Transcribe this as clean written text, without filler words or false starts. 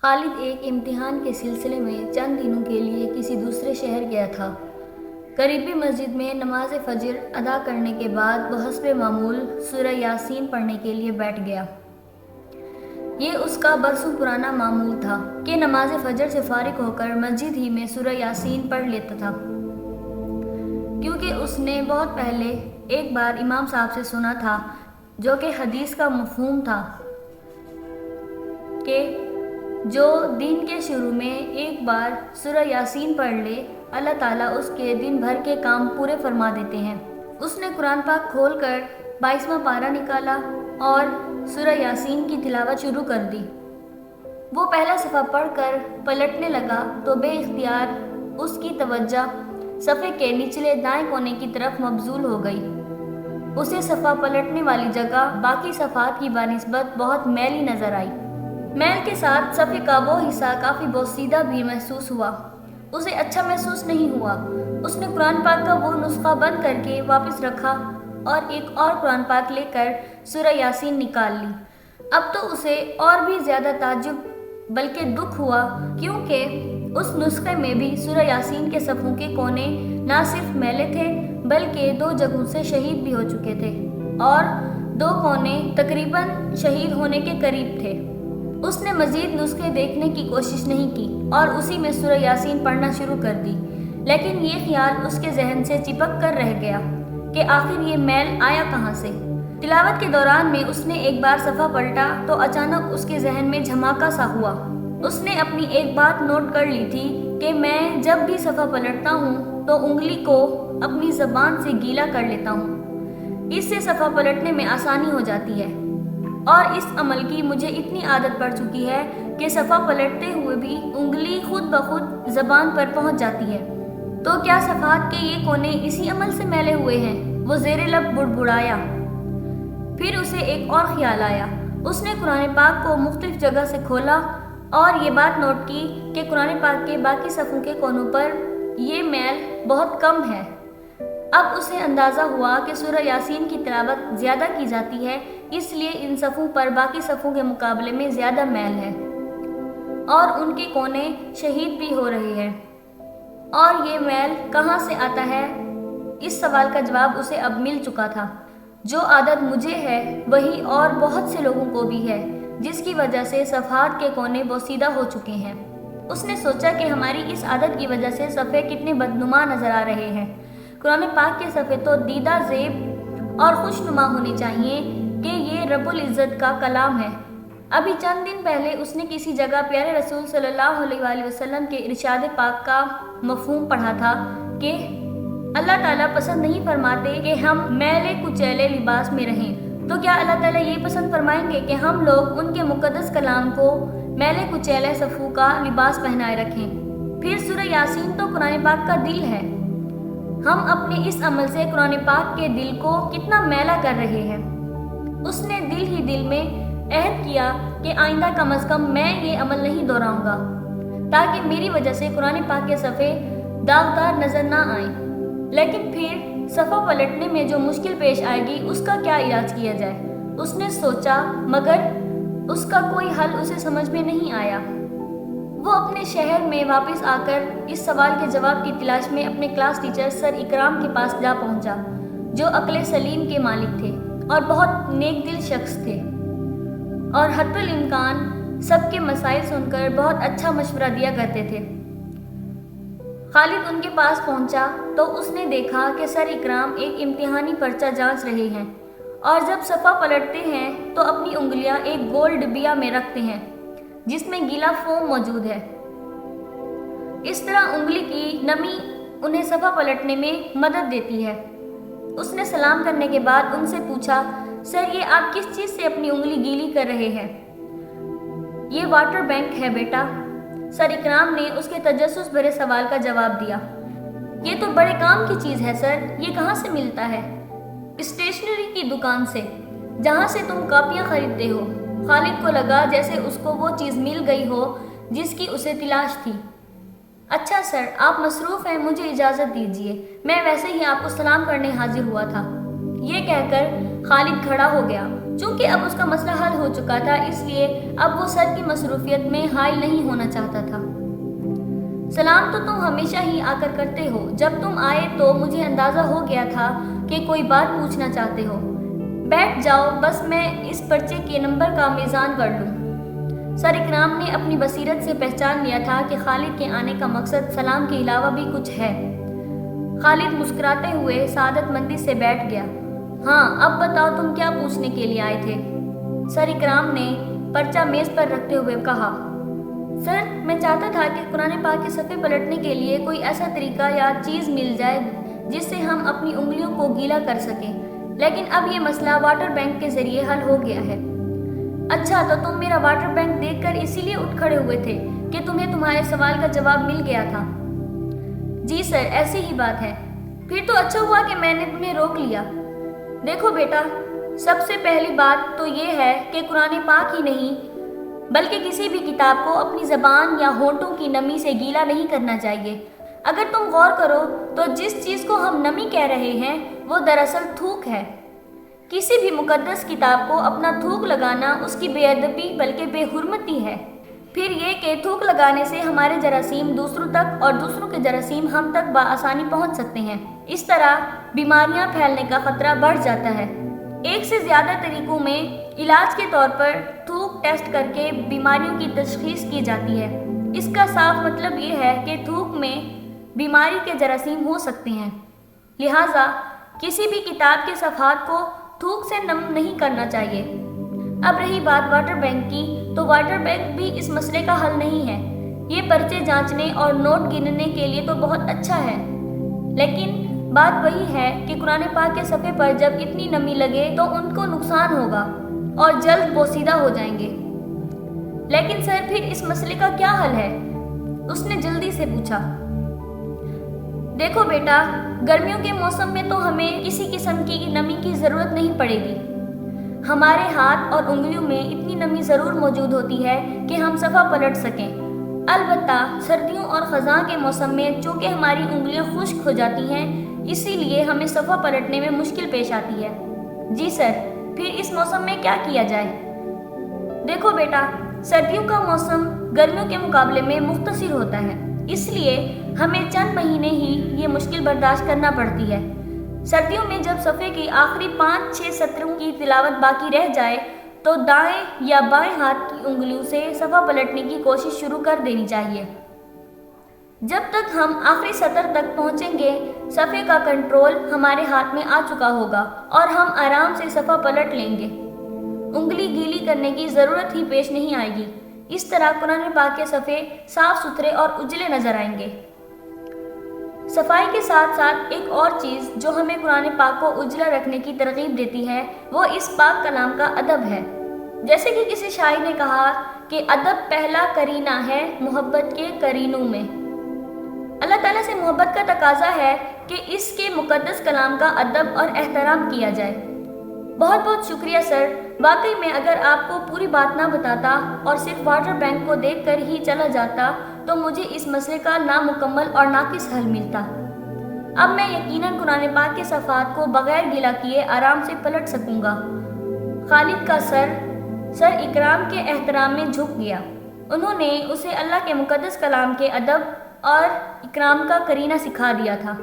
خالد ایک امتحان کے سلسلے میں چند دنوں کے لیے کسی دوسرے شہر گیا تھا۔ قریبی مسجد میں نماز فجر ادا کرنے کے بعد وہ حسب معمول سورہ یاسین پڑھنے کے لیے بیٹھ گیا۔ یہ اس کا برسوں پرانا معمول تھا کہ نماز فجر سے فارغ ہو کر مسجد ہی میں سورہ یاسین پڑھ لیتا تھا، کیونکہ اس نے بہت پہلے ایک بار امام صاحب سے سنا تھا، جو کہ حدیث کا مفہوم تھا کہ جو دن کے شروع میں ایک بار سورہ یاسین پڑھ لے، اللہ تعالیٰ اس کے دن بھر کے کام پورے فرما دیتے ہیں۔ اس نے قرآن پاک کھول کر 22واں پارہ نکالا اور سورہ یاسین کی تلاوت شروع کر دی۔ وہ پہلا صفحہ پڑھ کر پلٹنے لگا تو بے اختیار اس کی توجہ صفحے کے نچلے دائیں کونے کی طرف مبذول ہو گئی۔ اسے صفحہ پلٹنے والی جگہ باقی صفحات کی بنسبت بہت میلی نظر آئی۔ میل کے ساتھ صفحے کا وہ حصہ کافی بوسیدہ بھی محسوس ہوا۔ اسے اچھا محسوس نہیں ہوا۔ اس نے قرآن پاک کا وہ نسخہ بند کر کے واپس رکھا اور ایک اور قرآن پاک لے کر سورہ یاسین نکال لی۔ اب تو اسے اور بھی زیادہ تعجب بلکہ دکھ ہوا، کیونکہ اس نسخے میں بھی سورہ یاسین کے صفحوں کے کونے نہ صرف میلے تھے بلکہ 2 جگہوں سے شہید بھی ہو چکے تھے اور 2 کونے تقریباً شہید ہونے کے قریب تھے۔ اس نے مزید نسخے دیکھنے کی کوشش نہیں کی اور اسی میں سورہ یاسین پڑھنا شروع کر دی، لیکن یہ خیال اس کے ذہن سے چپک کر رہ گیا کہ آخر یہ میل آیا کہاں سے۔ تلاوت کے دوران میں اس نے ایک بار صفحہ پلٹا تو اچانک اس کے ذہن میں جھماکا سا ہوا۔ اس نے اپنی ایک بات نوٹ کر لی تھی کہ میں جب بھی صفحہ پلٹتا ہوں تو انگلی کو اپنی زبان سے گیلا کر لیتا ہوں۔ اس سے صفحہ پلٹنے میں آسانی ہو جاتی ہے، اور اس عمل کی مجھے اتنی عادت پڑ چکی ہے کہ صفحہ پلٹتے ہوئے بھی انگلی خود بخود زبان پر پہنچ جاتی ہے۔ تو کیا صفحات کے یہ کونے اسی عمل سے میلے ہوئے ہیں؟ وہ زیر لب بڑبڑایا۔ پھر اسے ایک اور خیال آیا۔ اس نے قرآن پاک کو مختلف جگہ سے کھولا اور یہ بات نوٹ کی کہ قرآن پاک کے باقی صفحوں کے کونوں پر یہ میل بہت کم ہے۔ اب اسے اندازہ ہوا کہ سورہ یاسین کی تلاوت زیادہ کی جاتی ہے، اس لیے ان صفحوں پر باقی صفحوں کے مقابلے میں زیادہ میل ہے اور ان کے کونے شہید بھی ہو رہے ہیں۔ اور یہ میل کہاں سے آتا ہے؟ اس سوال کا جواب اسے اب مل چکا تھا۔ جو عادت مجھے ہے وہی اور بہت سے لوگوں کو بھی ہے، جس کی وجہ سے صفحات کے کونے بوسیدہ ہو چکے ہیں۔ اس نے سوچا کہ ہماری اس عادت کی وجہ سے صفحے کتنے بدنما نظر آ رہے ہیں۔ قرآن پاک کے صفحے تو دیدہ زیب اور خوشنما ہونے چاہیے کہ یہ رب العزت کا کلام ہے۔ ابھی چند دن پہلے اس نے کسی جگہ پیارے رسول صلی اللہ علیہ وآلہ وسلم کے ارشاد پاک کا مفہوم پڑھا تھا کہ اللہ تعالیٰ پسند نہیں فرماتے کہ ہم میلے کچیلے لباس میں رہیں۔ تو کیا اللہ تعالیٰ یہ پسند فرمائیں گے کہ ہم لوگ ان کے مقدس کلام کو میلے کچیلے صفحوں کا لباس پہنائے رکھیں؟ پھر سورہ یاسین تو قرآن پاک کا دل ہے۔ ہم اپنے اس عمل سے قرآن پاک کے دل کو کتنا میلا کر رہے ہیں۔ اس نے دل ہی دل میں عہد کیا کہ آئندہ کم از کم میں یہ عمل نہیں دہراؤں گا، تاکہ میری وجہ سے قرآن پاک کے صفحے داغدار نظر نہ آئیں۔ لیکن پھر صفحہ پلٹنے میں جو مشکل پیش آئے گی، اس کا کیا علاج کیا جائے؟ اس نے سوچا، مگر اس کا کوئی حل اسے سمجھ میں نہیں آیا۔ وہ اپنے شہر میں واپس آ کر اس سوال کے جواب کی تلاش میں اپنے کلاس ٹیچر سر اکرام کے پاس جا پہنچا، جو عقل سلیم کے مالک تھے اور بہت نیک دل شخص تھے اور حتی الامکان سب کے مسائل سن کر بہت اچھا مشورہ دیا کرتے تھے۔ خالد ان کے پاس پہنچا تو اس نے دیکھا کہ سر اکرام ایک امتحانی پرچہ جانچ رہے ہیں اور جب صفحہ پلٹتے ہیں تو اپنی انگلیاں ایک گول ڈبیا میں رکھتے ہیں جس میں گیلا فوم موجود ہے۔ اس طرح انگلی کی نمی انہیں صفحہ پلٹنے میں مدد دیتی ہے۔ اس نے سلام کرنے کے بعد ان سے پوچھا، سر یہ آپ کس چیز سے اپنی انگلی گیلی کر رہے ہیں؟ یہ واٹر بینک ہے بیٹا۔ سر اکرام نے اس کے تجسس بھرے سوال کا جواب دیا۔ یہ تو بڑے کام کی چیز ہے سر، یہ کہاں سے ملتا ہے؟ اسٹیشنری کی دکان سے، جہاں سے تم کاپیاں خریدتے ہو۔ خالد کو لگا جیسے اس کو وہ چیز مل گئی ہو جس کی اسے تلاش تھی۔ اچھا سر، آپ مصروف ہیں، مجھے اجازت دیجیے، میں ویسے ہی آپ کو سلام کرنے حاضر ہوا تھا۔ یہ کہہ کر خالد کھڑا ہو گیا۔ چونکہ اب اس کا مسئلہ حل ہو چکا تھا، اس لیے اب وہ سر کی مصروفیت میں حائل نہیں ہونا چاہتا تھا۔ سلام تو تم ہمیشہ ہی آ کر کرتے ہو، جب تم آئے تو مجھے اندازہ ہو گیا تھا کہ کوئی بات پوچھنا چاہتے ہو۔ بیٹھ جاؤ، بس میں اس پرچے کے نمبر کا میزان کر لوں۔ سر اکرام نے اپنی بصیرت سے پہچان لیا تھا کہ خالد کے آنے کا مقصد سلام کے علاوہ بھی کچھ ہے۔ خالد مسکراتے ہوئے سعادت مندی سے بیٹھ گیا۔ ہاں، اب بتاؤ تم کیا پوچھنے کے لیے آئے تھے؟ سر اکرام نے پرچہ میز پر رکھتے ہوئے کہا۔ سر، میں چاہتا تھا کہ قرآن پاک کے صفحے پلٹنے کے لیے کوئی ایسا طریقہ یا چیز مل جائے جس سے ہم اپنی انگلیوں کو گیلا کر سکیں، لیکن اب یہ مسئلہ واٹر بینک کے ذریعے حل ہو گیا ہے۔ اچھا، تو تم میرا واٹر بینک دیکھ کر اسی لیے اٹھ کھڑے ہوئے تھے کہ تمہیں تمہارے سوال کا جواب مل گیا تھا؟ جی سر، ایسی ہی بات ہے۔ پھر تو اچھا ہوا کہ میں نے تمہیں روک لیا۔ دیکھو بیٹا، سب سے پہلی بات تو یہ ہے کہ قرآن پاک ہی نہیں بلکہ کسی بھی کتاب کو اپنی زبان یا ہونٹوں کی نمی سے گیلا نہیں کرنا چاہیے۔ اگر تم غور کرو تو جس چیز کو ہم نمی کہہ رہے ہیں وہ دراصل تھوک ہے۔ کسی بھی مقدس کتاب کو اپنا تھوک لگانا اس کی بے ادبی بلکہ بے حرمتی ہے۔ پھر یہ کہ تھوک لگانے سے ہمارے جراثیم دوسروں تک اور دوسروں کے جراثیم ہم تک بآسانی پہنچ سکتے ہیں۔ اس طرح بیماریاں پھیلنے کا خطرہ بڑھ جاتا ہے۔ ایک سے زیادہ طریقوں میں علاج کے طور پر تھوک ٹیسٹ کر کے بیماریوں کی تشخیص کی جاتی ہے۔ اس کا صاف مطلب یہ ہے کہ تھوک میں بیماری کے جراثیم ہو سکتے ہیں، لہٰذا کسی بھی کتاب کے صفحات کو تھوک سے نم نہیں کرنا چاہیے۔ اب رہی بات واٹر بینک کی، تو واٹر بینک بھی اس مسئلے کا حل نہیں ہے۔ یہ پرچے جانچنے اور نوٹ گننے کے لیے تو بہت اچھا ہے، لیکن بات وہی ہے کہ قرآن پاک کے صفحے پر جب اتنی نمی لگے تو ان کو نقصان ہوگا اور جلد بوسیدہ ہو جائیں گے۔ لیکن سر، پھر اس مسئلے کا کیا حل ہے؟ اس نے جلدی سے پوچھا۔ دیکھو بیٹا، گرمیوں کے موسم میں تو ہمیں کسی قسم کی نمی کی ضرورت نہیں پڑے گی۔ ہمارے ہاتھ اور انگلیوں میں اتنی نمی ضرور موجود ہوتی ہے کہ ہم صفحہ پلٹ سکیں۔ البتہ سردیوں اور خزاں کے موسم میں چونکہ ہماری انگلیاں خشک ہو جاتی ہیں، اسی لیے ہمیں صفحہ پلٹنے میں مشکل پیش آتی ہے۔ جی سر، پھر اس موسم میں کیا کیا جائے؟ دیکھو بیٹا، سردیوں کا موسم گرمیوں کے مقابلے میں مختصر ہوتا ہے، اس لیے ہمیں چند مہینے ہی یہ مشکل برداشت کرنا پڑتی ہے۔ سردیوں میں جب صفحے کی آخری 5-6 سطروں کی تلاوت باقی رہ جائے تو دائیں یا بائیں ہاتھ کی انگلیوں سے صفحہ پلٹنے کی کوشش شروع کر دینی چاہیے۔ جب تک ہم آخری سطر تک پہنچیں گے، صفحے کا کنٹرول ہمارے ہاتھ میں آ چکا ہوگا اور ہم آرام سے صفحہ پلٹ لیں گے۔ انگلی گیلی کرنے کی ضرورت ہی پیش نہیں آئے گی۔ اس طرح قرآن پاک کے صفحے صاف ستھرے اور اجلے نظر آئیں گے۔ صفائی کے ساتھ ساتھ ایک اور چیز جو ہمیں قرآن پاک کو اجلا رکھنے کی ترغیب دیتی ہے وہ اس پاک کلام کا ادب ہے۔ جیسے کہ کسی شاعر نے کہا کہ ادب پہلا کرینہ ہے محبت کے کرینوں میں۔ اللہ تعالیٰ سے محبت کا تقاضا ہے کہ اس کے مقدس کلام کا ادب اور احترام کیا جائے۔ بہت بہت شکریہ سر، واقعی میں اگر آپ کو پوری بات نہ بتاتا اور صرف واٹر بینک کو دیکھ کر ہی چلا جاتا تو مجھے اس مسئلے کا نامکمل اور ناقص حل ملتا۔ اب میں یقیناً قرآن پاک کے صفحات کو بغیر گیلا کیے آرام سے پلٹ سکوں گا۔ خالد کا سر اکرام کے احترام میں جھک گیا۔ انہوں نے اسے اللہ کے مقدس کلام کے ادب اور اکرام کا کرینہ سکھا دیا تھا۔